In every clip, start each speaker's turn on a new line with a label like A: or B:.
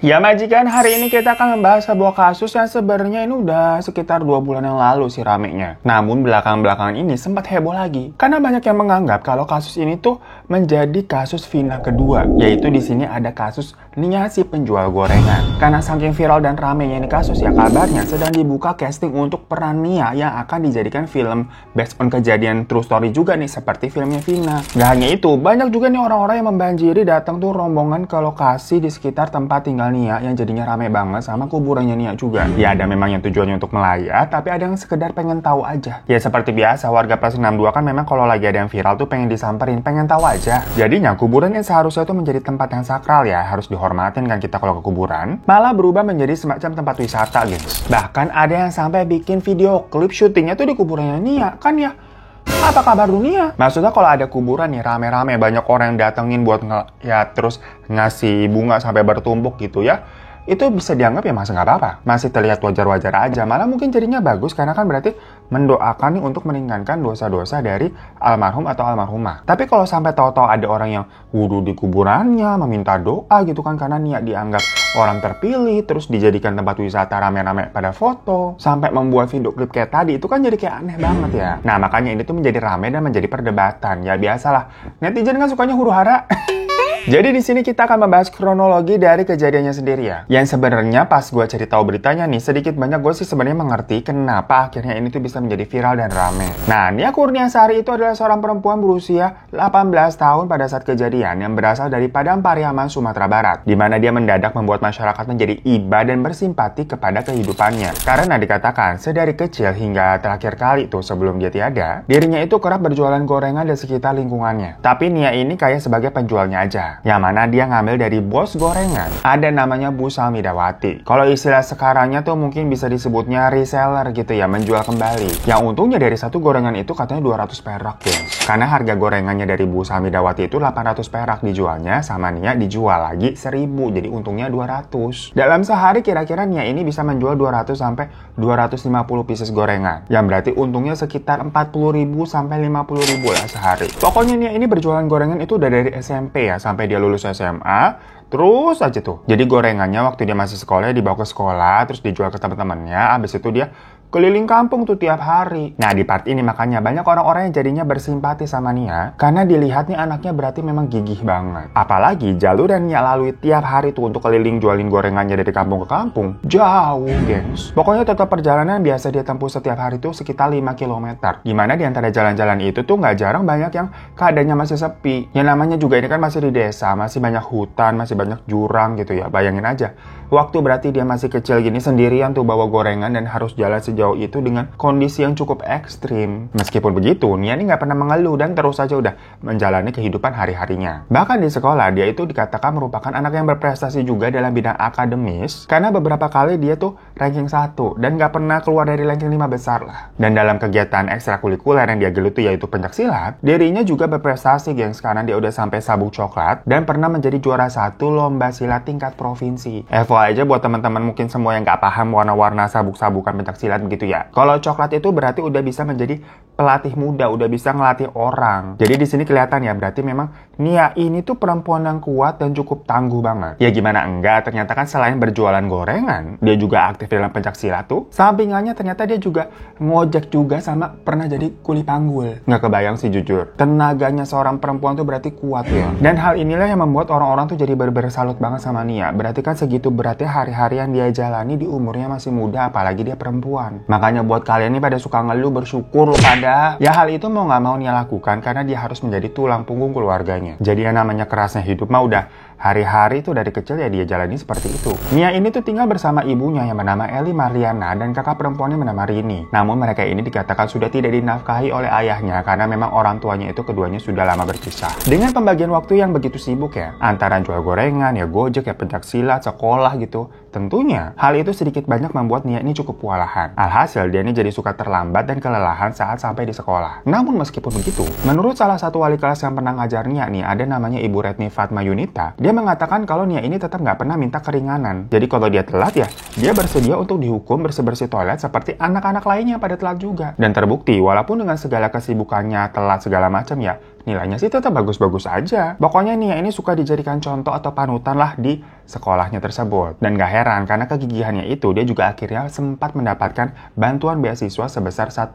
A: Ya majikan, hari ini kita akan membahas sebuah kasus yang sebenarnya ini udah sekitar 2 bulan yang lalu sih ramenya. Namun belakangan ini sempat heboh lagi. Karena banyak yang menganggap kalau kasus ini tuh menjadi kasus Vina kedua. Yaitu di sini ada kasus Nia si penjual gorengan. Karena saking viral dan ramenya ini kasus ya, kabarnya sedang dibuka casting untuk peran Nia yang akan dijadikan film based on kejadian true story juga nih, seperti filmnya Vina. Gak hanya itu, banyak juga nih orang-orang yang membanjiri datang tuh rombongan ke lokasi di sekitar tempat tinggal Nia yang jadinya rame banget sama kuburannya Nia juga. Ya ada memang yang tujuannya untuk melayat, tapi ada yang sekedar pengen tahu aja. Ya seperti biasa, warga Plus 62 kan memang kalau lagi ada yang viral tuh pengen disamperin, pengen tahu aja. Jadinya kuburan yang seharusnya tuh menjadi tempat yang sakral ya, harus dihormatin kan kita kalau ke kuburan, malah berubah menjadi semacam tempat wisata gengs. Bahkan ada yang sampai bikin video klip syutingnya tuh di kuburannya Nia, kan ya. Apa kabar dunia? Maksudnya kalau ada kuburan nih rame-rame, banyak orang yang datengin buat terus ngasih bunga sampai bertumpuk gitu ya, itu bisa dianggap ya masih nggak apa-apa, masih terlihat wajar-wajar aja, malah mungkin jadinya bagus karena kan berarti mendoakan nih untuk meringankan dosa-dosa dari almarhum atau almarhumah. Tapi kalau sampai tahu-tahu ada orang yang wudhu di kuburannya, meminta doa gitu kan karena Nia dianggap orang terpilih, terus dijadikan tempat wisata rame-rame pada foto, sampai membuat video klip kayak tadi, itu kan jadi kayak aneh banget ya. Nah makanya ini tuh menjadi rame dan menjadi perdebatan. Ya biasalah, netizen kan sukanya huru-hara. Jadi di sini kita akan membahas kronologi dari kejadiannya sendiri ya. Yang sebenarnya pas gue cari tahu beritanya nih, sedikit banyak gue sih sebenarnya mengerti kenapa akhirnya ini tuh bisa menjadi viral dan rame. Nah, Nia Kurniasari itu adalah seorang perempuan berusia 18 tahun pada saat kejadian yang berasal dari Padang Pariaman, Sumatera Barat, di mana dia mendadak membuat masyarakat menjadi iba dan bersimpati kepada kehidupannya. Karena dikatakan sedari kecil hingga terakhir kali tuh sebelum dia tiada, dirinya itu kerap berjualan gorengan di sekitar lingkungannya. Tapi Nia ini kayak sebagai penjualnya aja. Yang mana dia ngambil dari bos gorengan. Ada namanya Bu Samidawati. Kalau istilah sekarangnya tuh mungkin bisa disebutnya reseller gitu ya, menjual kembali. Yang untungnya dari satu gorengan itu katanya 200 perak ya. Karena harga gorengannya dari Bu Samidawati itu 800 perak dijualnya, sama Nia dijual lagi 1000. Jadi untungnya 200. Dalam sehari kira-kira Nia ini bisa menjual 200 sampai 250 pieces gorengan. Yang berarti untungnya sekitar 40.000 sampai 50.000 lah sehari. Pokoknya Nia ini berjualan gorengan itu udah dari SMP ya, sampai dia lulus SMA, terus aja tuh. Jadi gorengannya waktu dia masih sekolah dibawa ke sekolah, terus dijual ke teman-temannya, abis itu dia keliling kampung tuh tiap hari. Nah di part ini makanya banyak orang-orang yang jadinya bersimpati sama Nia, karena dilihat nih anaknya berarti memang gigih banget. Apalagi jalur yang Nia lalui tiap hari tuh untuk keliling jualin gorengannya dari kampung ke kampung, jauh gengs. Pokoknya total perjalanan biasa dia tempuh setiap hari tuh sekitar 5 km. Dimana di antara jalan-jalan itu tuh nggak jarang banyak yang keadaannya masih sepi. Yang namanya juga ini kan masih di desa, masih banyak hutan, masih banyak jurang gitu ya. Bayangin aja, waktu berarti dia masih kecil gini sendirian tuh bawa gorengan dan harus jalan sejauh itu dengan kondisi yang cukup ekstrim. Meskipun begitu, Nia ini nggak pernah mengeluh dan terus saja udah menjalani kehidupan hari-harinya. Bahkan di sekolah, dia itu dikatakan merupakan anak yang berprestasi juga dalam bidang akademis, karena beberapa kali dia tuh ranking 1 dan nggak pernah keluar dari ranking 5 besar lah. Dan dalam kegiatan ekstrakurikuler yang dia geluti yaitu pencaksilat, dirinya juga berprestasi gengs, karena dia udah sampai sabuk coklat dan pernah menjadi juara 1 lomba silat tingkat provinsi. FYI aja buat teman-teman mungkin semua yang nggak paham warna-warna sabuk-sabukan pencaksilat gitu ya. Kalau coklat itu berarti udah bisa menjadi pelatih muda, udah bisa ngelatih orang. Jadi di sini kelihatan ya, berarti memang Nia ini tuh perempuan yang kuat dan cukup tangguh banget. Ya gimana enggak, ternyata kan selain berjualan gorengan, dia juga aktif dalam pencaksilat tuh. Sampingannya ternyata dia juga ngojek juga sama pernah jadi kuli panggul. Nggak kebayang sih jujur. Tenaganya seorang perempuan tuh berarti kuat ya. Dan hal inilah yang membuat orang-orang tuh jadi bersalut banget sama Nia. Berarti kan segitu beratnya hari-hari yang dia jalani di umurnya masih muda, apalagi dia perempuan. Makanya buat kalian nih pada suka ngeluh, bersyukur pada. Ya hal itu mau nggak mau Nia lakukan karena dia harus menjadi tulang punggung keluarganya. Jadi yang namanya kerasnya hidup mah udah hari-hari itu dari kecil ya dia jalani seperti itu. Nia ini tuh tinggal bersama ibunya yang bernama Eli Mariana dan kakak perempuannya bernama Rini. Namun mereka ini dikatakan sudah tidak dinafkahi oleh ayahnya karena memang orang tuanya itu keduanya sudah lama berpisah. Dengan pembagian waktu yang begitu sibuk ya, antara jual gorengan, ya gojek, ya pencaksilat, sekolah gitu, Tentunya, hal itu sedikit banyak membuat Nia ini cukup kewalahan. Alhasil, dia ini jadi suka terlambat dan kelelahan saat sampai di sekolah. Namun meskipun begitu, menurut salah satu wali kelas yang pernah ngajar Nia nih, ada namanya Ibu Retni Fatma Yunita, dia mengatakan kalau Nia ini tetap nggak pernah minta keringanan. Jadi kalau dia telat ya, dia bersedia untuk dihukum bersih-bersih toilet seperti anak-anak lainnya pada telat juga. Dan terbukti, walaupun dengan segala kesibukannya, telat segala macam ya, nilainya sih tetap bagus-bagus aja. Pokoknya Nia ini suka dijadikan contoh atau panutan lah di sekolahnya tersebut. Dan gak heran, karena kegigihannya itu, dia juga akhirnya sempat mendapatkan bantuan beasiswa sebesar 1,5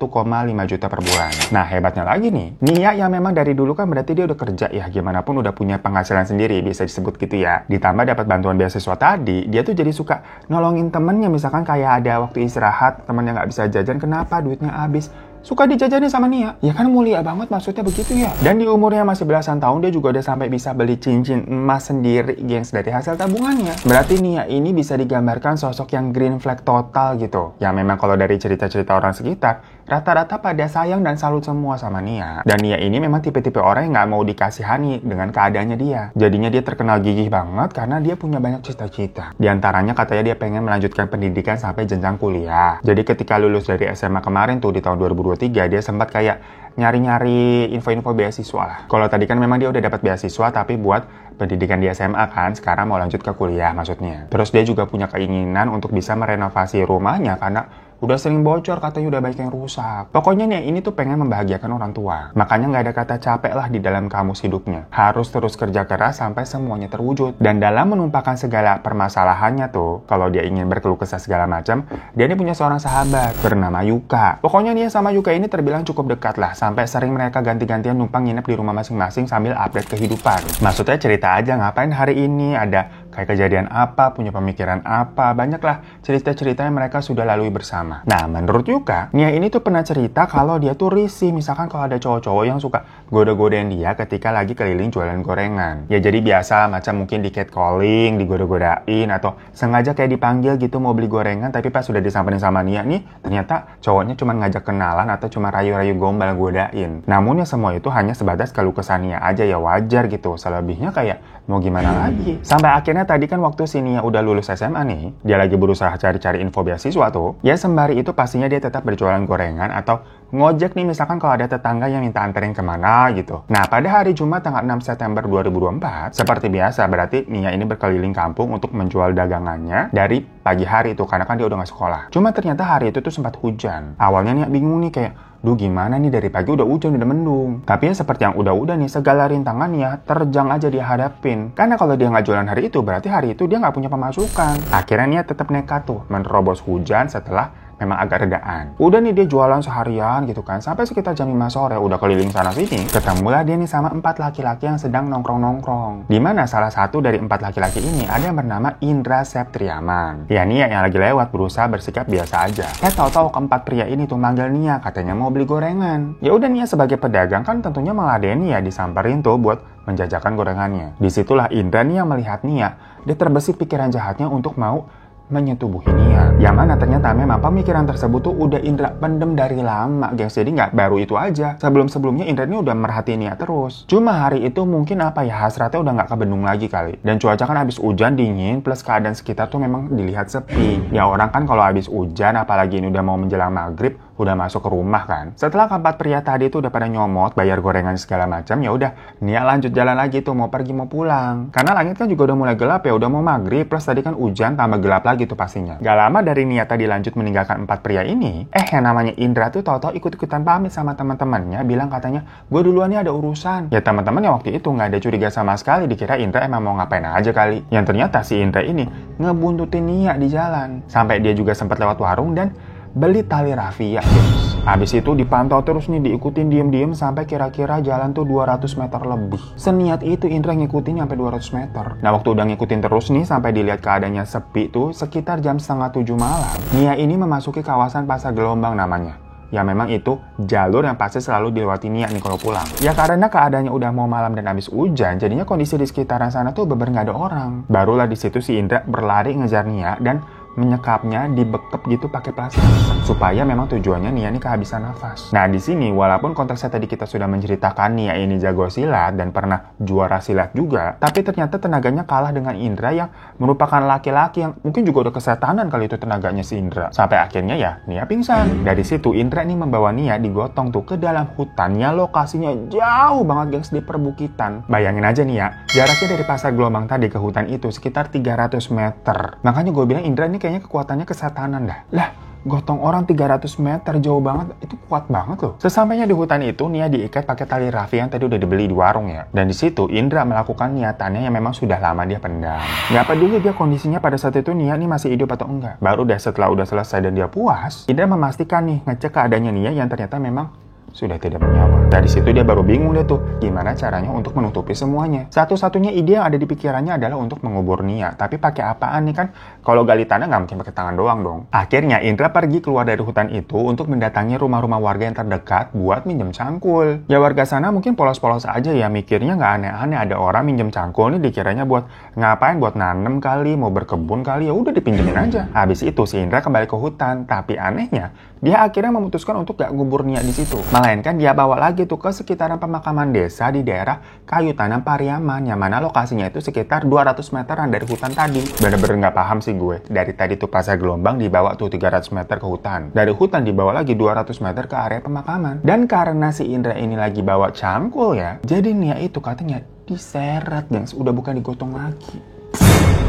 A: juta per bulan. Nah, hebatnya lagi nih, Nia yang memang dari dulu kan berarti dia udah kerja ya, gimana pun udah punya penghasilan sendiri, bisa disebut gitu ya. Ditambah dapat bantuan beasiswa tadi, dia tuh jadi suka nolongin temennya, misalkan kayak ada waktu istirahat, temennya nggak bisa jajan, kenapa duitnya habis? Suka dijajani sama Nia. Ya kan mulia banget maksudnya begitu ya. Dan di umurnya masih belasan tahun dia juga udah sampai bisa beli cincin emas sendiri gengs dari hasil tabungannya. Berarti Nia ini bisa digambarkan sosok yang green flag total gitu. Ya memang kalau dari cerita-cerita orang sekitar, rata-rata pada sayang dan salut semua sama Nia. Dan Nia ini memang tipe-tipe orang yang nggak mau dikasihani dengan keadaannya dia. Jadinya dia terkenal gigih banget karena dia punya banyak cita-cita. Di antaranya katanya dia pengen melanjutkan pendidikan sampai jenjang kuliah. Jadi ketika lulus dari SMA kemarin tuh di tahun 2023, dia sempat kayak nyari-nyari info-info beasiswa lah. Kalau tadi kan memang dia udah dapat beasiswa tapi buat pendidikan di SMA kan, sekarang mau lanjut ke kuliah maksudnya. Terus dia juga punya keinginan untuk bisa merenovasi rumahnya karena udah sering bocor, katanya udah banyak yang rusak. Pokoknya nih, ini tuh pengen membahagiakan orang tua. Makanya nggak ada kata capek lah di dalam kamus hidupnya. Harus terus kerja keras sampai semuanya terwujud. Dan dalam menumpahkan segala permasalahannya tuh, kalau dia ingin berkeluh kesah segala macam, dia ini punya seorang sahabat bernama Yuka. Pokoknya dia sama Yuka ini terbilang cukup dekat lah, sampai sering mereka ganti-gantian numpang nginep di rumah masing-masing sambil update kehidupan. Maksudnya cerita aja ngapain hari ini, ada kayak kejadian apa, punya pemikiran apa, banyaklah cerita-cerita yang mereka sudah lalui bersama. Nah, menurut Yuka, Nia ini tuh pernah cerita kalau dia tuh risih misalkan kalau ada cowok-cowok yang suka goda-godain dia ketika lagi keliling jualan gorengan. Ya jadi biasa macam mungkin di catcalling, digoda-godain, atau sengaja kayak dipanggil gitu mau beli gorengan, tapi pas sudah disamperin sama Nia nih, ternyata cowoknya cuma ngajak kenalan atau cuma rayu-rayu gombal godain. Namun ya semua itu hanya sebatas keluh kesah Nia aja, ya wajar gitu. Selebihnya kayak mau gimana lagi. Sampai akhirnya tadi kan waktu si Nia udah lulus SMA nih, dia lagi berusaha cari-cari info beasiswa tuh, ya sembari itu pastinya dia tetap berjualan gorengan atau ngojek nih misalkan kalau ada tetangga yang minta anterin kemana gitu. Nah, pada hari Jumat tanggal 6 September 2024, seperti biasa berarti Nia ini berkeliling kampung untuk menjual dagangannya dari pagi hari itu, karena kan dia udah gak sekolah. Cuma ternyata hari itu tuh sempat hujan. Awalnya Nia bingung nih kayak, duh gimana nih dari pagi udah hujan, udah mendung. Tapi ya seperti yang udah-udah nih, segala rintangannya terjang aja dia hadapin. Karena kalau dia nggak jualan hari itu, berarti hari itu dia nggak punya pemasukan. Akhirnya Nia tetap nekat tuh menerobos hujan setelah memang agak redaan. Udah nih dia jualan seharian gitu kan, sampai sekitar jam 5 sore udah keliling sana sini. Ketemulah dia nih sama 4 laki-laki yang sedang nongkrong-nongkrong. Dimana salah satu dari 4 laki-laki ini ada yang bernama Indra Septriaman. Ya Nia yang lagi lewat berusaha bersikap biasa aja. Tahu-tahu keempat pria ini tuh manggil Nia, katanya mau beli gorengan. Ya udah Nia sebagai pedagang kan tentunya meladeni ya, disamperin tuh buat menjajakan gorengannya. Disitulah Indra nih yang melihat Nia, dia terbesit pikiran jahatnya untuk mau menyetubuhi Nia. Yang mana ternyata memang pemikiran tersebut tuh udah Indra pendem dari lama, guys. Jadi nggak baru itu aja. Sebelum-sebelumnya Indra ini udah merhatiin Nia terus. Cuma hari itu mungkin apa ya, hasratnya udah nggak kebendung lagi kali. Dan cuaca kan habis hujan dingin, plus keadaan sekitar tuh memang dilihat sepi. Ya orang kan kalau habis hujan, apalagi ini udah mau menjelang maghrib, udah masuk ke rumah kan. Setelah keempat pria tadi tuh udah pada nyomot, bayar gorengan segala macam, ya udah Nia lanjut jalan lagi tuh mau pergi mau pulang. Karena langit kan juga udah mulai gelap ya, udah mau maghrib, plus tadi kan hujan tambah gelap lagi tuh pastinya. Gak lama dari Nia tadi lanjut meninggalkan 4 pria ini, yang namanya Indra tuh tahu-tahu ikut-ikutan pamit sama teman-temannya, bilang katanya, gue duluan nih ada urusan. Ya teman-temannya waktu itu nggak ada curiga sama sekali, dikira Indra emang mau ngapain aja kali. Yang ternyata si Indra ini ngebuntutin Nia di jalan. Sampai dia juga sempat lewat warung dan beli tali rafia, guys. Habis itu dipantau terus nih, diikutin diem-diem sampai kira-kira jalan tuh 200 meter lebih. Seniat itu Indra ngikutin sampai 200 meter. Nah waktu udah ngikutin terus nih sampai dilihat keadaannya sepi tuh sekitar jam 6:30 malam, Nia ini memasuki kawasan Pasar Gelombang namanya. Ya memang itu jalur yang pasti selalu dilewati Nia nih kalau pulang. Ya karena keadaannya udah mau malam dan habis hujan, jadinya kondisi di sekitaran sana tuh bener nggak ada orang. Barulah di situ si Indra berlari ngejar Nia dan menyekapnya, dibekep gitu pakai plastik supaya memang tujuannya Nia ini kehabisan nafas. Nah di sini walaupun konteksnya tadi kita sudah menceritakan Nia ini jago silat dan pernah juara silat juga, tapi ternyata tenaganya kalah dengan Indra yang merupakan laki-laki yang mungkin juga udah kesetanan kali itu tenaganya si Indra. Sampai akhirnya ya Nia pingsan. Dari situ Indra ini membawa Nia digotong tuh ke dalam hutan yang lokasinya jauh banget gengs, di perbukitan. Bayangin aja nih ya, jaraknya dari Pasar Gelombang tadi ke hutan itu sekitar 300 meter. Makanya gue bilang Indra ini kayaknya kekuatannya kesetanan dah. Lah, gotong orang 300 meter jauh banget, itu kuat banget loh. Sesampainya di hutan itu, Nia diikat pakai tali rafia yang tadi udah dibeli di warung ya. Dan di situ Indra melakukan niatannya yang memang sudah lama dia pendam. Gak peduli dia kondisinya pada saat itu Nia nih masih hidup atau enggak. Baru deh setelah udah selesai dan dia puas, Indra memastikan nih ngecek keadaannya Nia yang ternyata memang sudah tidak bernyawa. Dari situ dia baru bingung deh tuh, gimana caranya untuk menutupi semuanya. Satu-satunya ide yang ada di pikirannya adalah untuk mengubur Nia. Tapi pakai apaan nih kan? Kalau gali tanah nggak mungkin pakai tangan doang dong. Akhirnya Indra pergi keluar dari hutan itu untuk mendatangi rumah-rumah warga yang terdekat buat minjem cangkul. Ya warga sana mungkin polos-polos aja ya, mikirnya nggak aneh-aneh ada orang minjem cangkul nih, dikiranya buat ngapain, buat nanem kali, mau berkebun kali, ya udah dipinjemin aja. Habis itu si Indra kembali ke hutan, tapi anehnya dia akhirnya memutuskan untuk gak ngubur Nia di situ. Melainkan dia bawa lagi tuh ke sekitaran pemakaman desa di daerah Kayu Tanam Pariaman, yang mana lokasinya itu sekitar 200 meteran dari hutan tadi. Bener-bener gak paham sih gue. Dari tadi tuh Pasar Gelombang dibawa tuh 300 meter ke hutan. Dari hutan dibawa lagi 200 meter ke area pemakaman. Dan karena si Indra ini lagi bawa cangkul ya, jadi Nia itu katanya diseret, gengs. Udah bukan digotong lagi.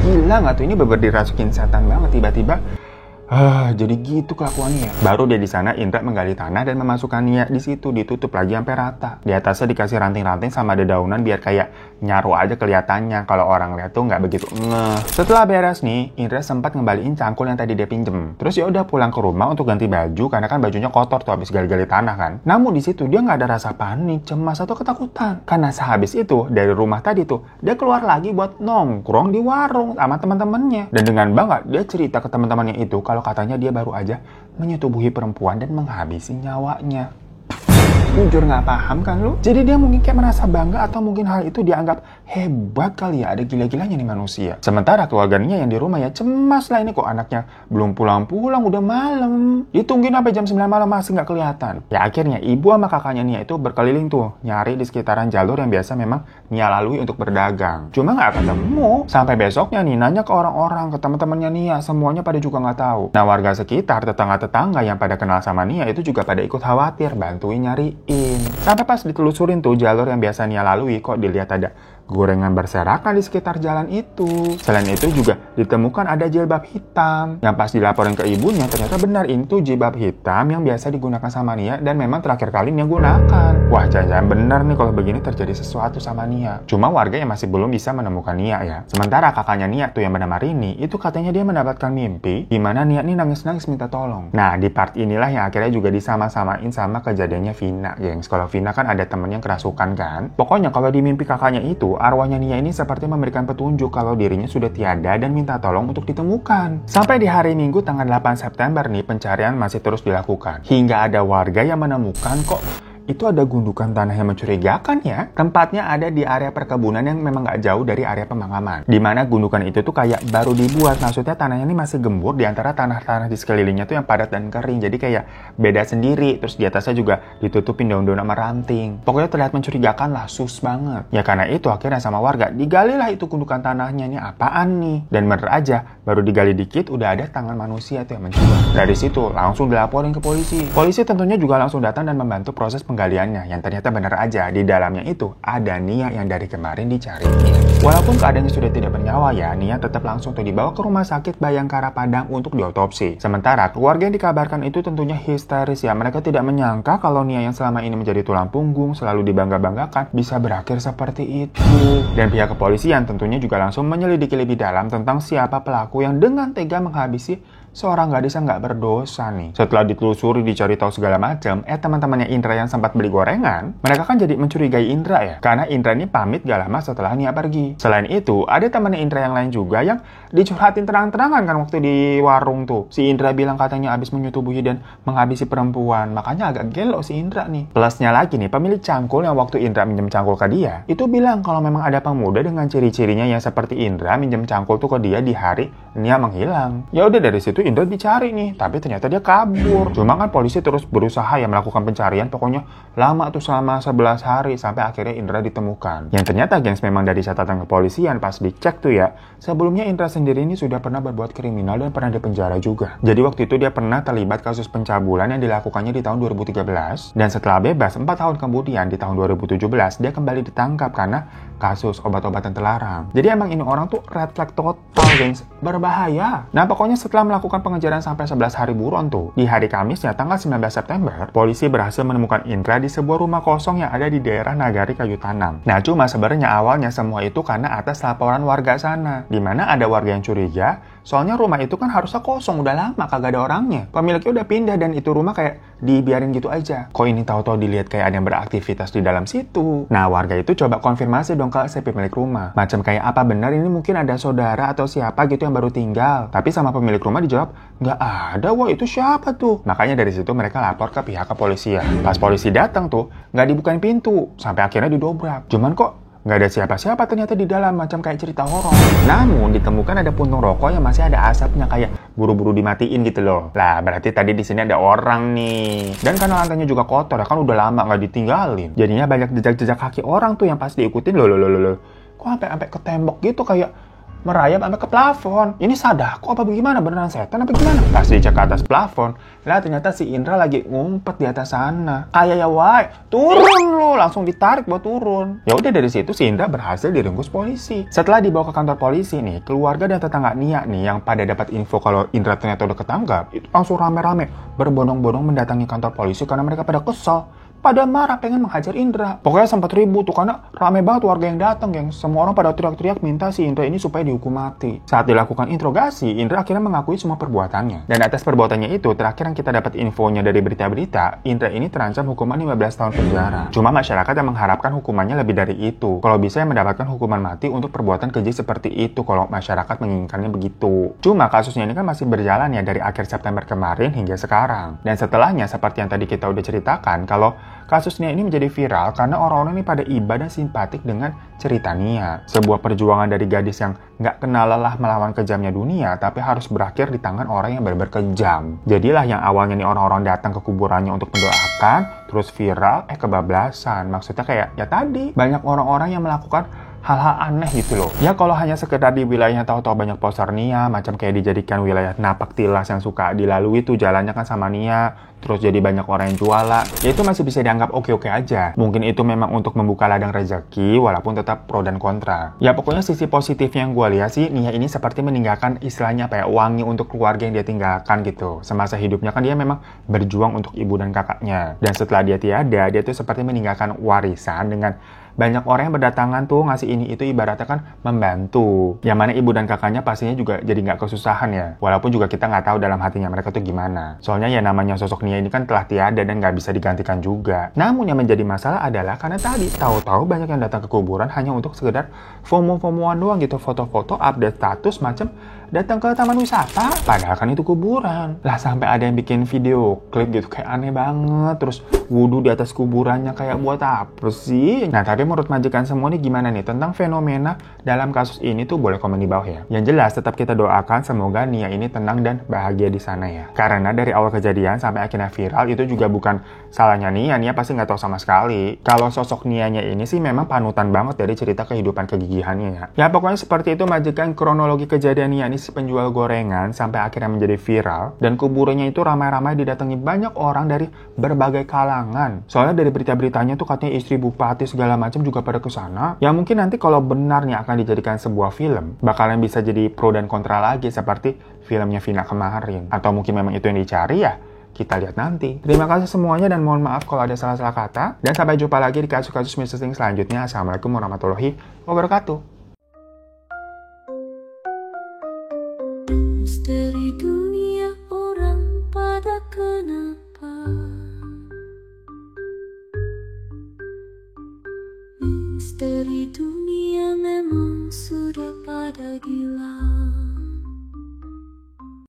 A: Gila gak tuh, ini bener dirasukin setan banget tiba-tiba. Jadi gitu kelakuannya. Baru dia di sana Indra menggali tanah dan memasukkan Nia di situ, ditutup lagi sampai rata. Di atasnya dikasih ranting-ranting sama dedaunan biar kayak nyaru aja kelihatannya, kalau orang lihat tuh nggak begitu ngeh. Setelah beres nih, Indra sempat ngembaliin cangkul yang tadi dia pinjem. Terus ya udah pulang ke rumah untuk ganti baju karena kan bajunya kotor tuh habis gali-gali tanah kan. Namun di situ dia nggak ada rasa panik, cemas atau ketakutan. Karena sehabis itu dari rumah tadi tuh dia keluar lagi buat nongkrong di warung sama teman-temannya. Dan dengan bangga dia cerita ke teman-temannya itu kalau katanya dia baru aja menyetubuhi perempuan dan menghabisi nyawanya. Jujur nggak paham kan lu? Jadi dia mungkin kayak merasa bangga atau mungkin hal itu dianggap hebat kali ya, ada gila-gilanya nih manusia. Sementara keluarganya yang di rumah ya cemas lah, ini kok anaknya belum pulang-pulang udah malam. Ditungguin sampai jam 9 malam masih nggak kelihatan. Ya akhirnya ibu sama kakaknya Nia itu berkeliling tuh nyari di sekitaran jalur yang biasa memang Nia lalui untuk berdagang. Cuma nggak ketemu. Sampai besoknya nih nanya ke orang-orang, ke teman-temannya Nia, semuanya pada juga nggak tahu. Nah warga sekitar, tetangga-tetangga yang pada kenal sama Nia itu juga pada ikut khawatir, bantuin nyari. Sampai pas ditelusurin tuh jalur yang biasa Nia lalui, kok dilihat ada gorengan berserakan di sekitar jalan itu. Selain itu juga ditemukan ada jilbab hitam. Yang pas dilaporin ke ibunya, ternyata benar itu jilbab hitam yang biasa digunakan sama Nia dan memang terakhir kali Nia gunakan. Wah, jangan-jangan benar nih kalau begini terjadi sesuatu sama Nia. Cuma warga yang masih belum bisa menemukan Nia ya. Sementara kakaknya Nia tuh yang bernama Rini, itu katanya dia mendapatkan mimpi di mana Nia nih nangis-nangis minta tolong. Nah, di part inilah yang akhirnya juga disama-samain sama kejadiannya Vina, gengs. Kalau Vina kan ada temen yang kerasukan kan. Pokoknya kalau di mimpi kakaknya itu, arwahnya Nia ini seperti memberikan petunjuk kalau dirinya sudah tiada dan minta tolong untuk ditemukan. Sampai di hari Minggu tanggal 8 September nih, pencarian masih terus dilakukan. Hingga ada warga yang menemukan kok itu ada gundukan tanah yang mencurigakan ya. Tempatnya ada di area perkebunan yang memang nggak jauh dari area pemakaman. Dimana gundukan itu tuh kayak baru dibuat. Maksudnya tanahnya ini masih gembur di antara tanah-tanah di sekelilingnya tuh yang padat dan kering. Jadi kayak beda sendiri. Terus di atasnya juga ditutupin daun-daun sama ranting. Pokoknya terlihat mencurigakan lah, sus banget. Ya karena itu akhirnya sama warga digalilah itu gundukan tanahnya. Ini apaan nih? Dan bener aja, baru digali dikit udah ada tangan manusia tuh yang mencoba. Dari situ langsung dilaporin ke polisi. Polisi tentunya juga langsung datang dan membantu proses penggaliannya, yang ternyata benar aja di dalamnya itu ada Nia yang dari kemarin dicari. Walaupun keadaannya sudah tidak bernyawa ya, Nia tetap langsung tuh dibawa ke rumah sakit Bayangkara Padang untuk diotopsi. Sementara keluarga yang dikabarkan itu tentunya histeris ya, mereka tidak menyangka kalau Nia yang selama ini menjadi tulang punggung selalu dibangga-banggakan bisa berakhir seperti itu. Dan pihak kepolisian tentunya juga langsung menyelidiki lebih dalam tentang siapa pelaku yang dengan tega menghabisi seorang gadis yang nggak berdosa nih. Setelah ditelusuri, dicari tahu segala macam, teman-temannya Indra yang sempat beli gorengan, mereka kan jadi mencurigai Indra ya. Karena Indra ini pamit gak lama setelah Nia pergi. Selain itu, ada temannya Indra yang lain juga yang dicurhatin terang-terangan kan waktu di warung tuh. Si Indra bilang katanya habis menyetubuhi dan menghabisi perempuan. Makanya agak gelo si Indra nih. Plusnya lagi nih, pemilik cangkul yang waktu Indra minjem cangkul ke dia, itu bilang kalau memang ada pemuda dengan ciri-cirinya yang seperti Indra minjem cangkul tuh ke dia di hari Nia menghilang. Ya udah, dari situ Indra dicari nih, tapi ternyata dia kabur. Cuma kan polisi terus berusaha ya melakukan pencarian, pokoknya lama tuh selama 11 hari sampai akhirnya Indra ditemukan. Yang ternyata gengs memang dari catatan kepolisian pas dicek tuh ya, sebelumnya Indra sendiri ini sudah pernah berbuat kriminal dan pernah dipenjara juga. Jadi waktu itu dia pernah terlibat kasus pencabulan yang dilakukannya di tahun 2013, dan setelah bebas 4 tahun kemudian di tahun 2017 dia kembali ditangkap karena kasus obat-obatan terlarang. Jadi emang ini orang tuh red flag total gengs, berbahaya. Nah pokoknya setelah melakukan pengejaran sampai 11 hari buron tuh, di hari Kamisnya tanggal 19 September, polisi berhasil menemukan Indra di sebuah rumah kosong yang ada di daerah Nagari Kayu Tanam. Nah cuma sebenarnya awalnya semua itu karena atas laporan warga sana, di mana ada warga yang curiga, soalnya rumah itu kan harusnya kosong, udah lama kagak ada orangnya. Pemiliknya udah pindah dan itu rumah kayak dibiarin gitu aja. Kok ini tahu-tahu dilihat kayak ada yang beraktivitas di dalam situ. Nah warga itu coba konfirmasi dong ke si pemilik rumah. Macam kayak apa benar ini mungkin ada saudara atau siapa gitu yang baru tinggal. Tapi sama pemilik rumah dijawab, nggak ada, wah itu siapa tuh? Makanya dari situ mereka lapor ke pihak kepolisian. Pas polisi datang tuh, nggak dibukain pintu, sampai akhirnya didobrak. Cuman kok nggak ada siapa-siapa ternyata di dalam, macam kayak cerita horor. Namun ditemukan ada puntung rokok yang masih ada asapnya kayak buru-buru dimatiin gitu loh. Lah berarti tadi di sini ada orang nih. Dan karena lantainya juga kotor ya kan, udah lama nggak ditinggalin. Jadinya banyak jejak-jejak kaki orang tuh yang pas diikutin loh. Kok sampai ke tembok gitu kayak merayap sampai ke plafon. Ini Sadako apa bagaimana? Beneran setan apa gimana? Pas dicek ke atas plafon, lah ternyata si Indra lagi ngumpet di atas sana. Ya wai, turun lo, langsung ditarik buat turun. Ya udah dari situ si Indra berhasil diringkus polisi. Setelah dibawa ke kantor polisi nih, keluarga dan tetangga Nia nih yang pada dapat info kalau Indra ternyata udah ketangkap, itu langsung rame-rame berbondong-bondong mendatangi kantor polisi karena mereka pada kesal. Pada marah pengen menghajar Indra. Pokoknya sempat ribut tuh karena rame banget warga yang datang, geng. Semua orang pada teriak-teriak minta si Indra ini supaya dihukum mati. Saat dilakukan interogasi, Indra akhirnya mengakui semua perbuatannya. Dan atas perbuatannya itu, terakhir yang kita dapat infonya dari berita-berita, Indra ini terancam hukuman 15 tahun penjara. Cuma masyarakat yang mengharapkan hukumannya lebih dari itu. Kalau bisa yang mendapatkan hukuman mati untuk perbuatan keji seperti itu, kalau masyarakat menginginkannya begitu. Cuma kasusnya ini kan masih berjalan ya dari akhir September kemarin hingga sekarang. Dan setelahnya, seperti yang tadi kita udah ceritakan, kalau kasusnya ini menjadi viral karena orang-orang ini pada iba dan simpatik dengan cerita Nia. Sebuah perjuangan dari gadis yang nggak kenal lelah melawan kejamnya dunia, tapi harus berakhir di tangan orang yang benar-benar kejam. Jadilah yang awalnya nih orang-orang datang ke kuburannya untuk mendoakan, terus viral, kebablasan. Maksudnya kayak, ya tadi, banyak orang-orang yang melakukan hal-hal aneh gitu loh. Ya kalau hanya sekedar di wilayahnya tahu-tahu banyak poster Nia, macam kayak dijadikan wilayah napak tilas yang suka dilalui tuh jalannya kan sama Nia, terus jadi banyak orang yang jualan, ya itu masih bisa dianggap oke-oke aja. Mungkin itu memang untuk membuka ladang rezeki, walaupun tetap pro dan kontra. Ya pokoknya sisi positifnya yang gue lihat sih, Nia ini seperti meninggalkan istilahnya apa ya, wangi untuk keluarga yang dia tinggalkan gitu. Semasa hidupnya kan dia memang berjuang untuk ibu dan kakaknya. Dan setelah dia tiada, dia tuh seperti meninggalkan warisan dengan banyak orang yang berdatangan tuh ngasih ini itu, ibaratnya kan membantu. Yang mana ibu dan kakaknya pastinya juga jadi nggak kesusahan ya. Walaupun juga kita nggak tahu dalam hatinya mereka tuh gimana. Soalnya ya namanya sosok Nia ini kan telah tiada dan nggak bisa digantikan juga. Namun yang menjadi masalah adalah karena tadi tahu-tahu banyak yang datang ke kuburan hanya untuk sekedar FOMO-FOMOan doang gitu, foto-foto, update status macam datang ke taman wisata, padahal kan itu kuburan. Lah sampai ada yang bikin video klip gitu kayak aneh banget, terus wudhu di atas kuburannya kayak buat apa sih? Nah tapi menurut majikan semua nih gimana nih tentang fenomena dalam kasus ini tuh, boleh komen di bawah ya. Yang jelas tetap kita doakan semoga Nia ini tenang dan bahagia di sana ya. Karena dari awal kejadian sampai akhirnya viral itu juga bukan salahnya Nia pasti nggak tahu sama sekali. Kalau sosok Nianya ini sih memang panutan banget dari cerita kehidupan kegigihannya ya. Ya pokoknya seperti itu majikan kronologi kejadian Nia ini si penjual gorengan sampai akhirnya menjadi viral, dan kuburannya itu ramai-ramai didatangi banyak orang dari berbagai kalangan. Soalnya dari berita-beritanya tuh katanya istri bupati segala macam juga pada kesana. Ya mungkin nanti kalau benarnya akan dijadikan sebuah film, bakalan bisa jadi pro dan kontra lagi seperti filmnya Vina kemarin. Atau mungkin memang itu yang dicari ya. Kita lihat nanti. Terima kasih semuanya dan mohon maaf kalau ada salah-salah kata. Dan sampai jumpa lagi di kasus-kasus mistis selanjutnya. Assalamualaikum warahmatullahi wabarakatuh.
B: Misteri dunia tak kenapa. Misteri dunia memang sudah pada gila.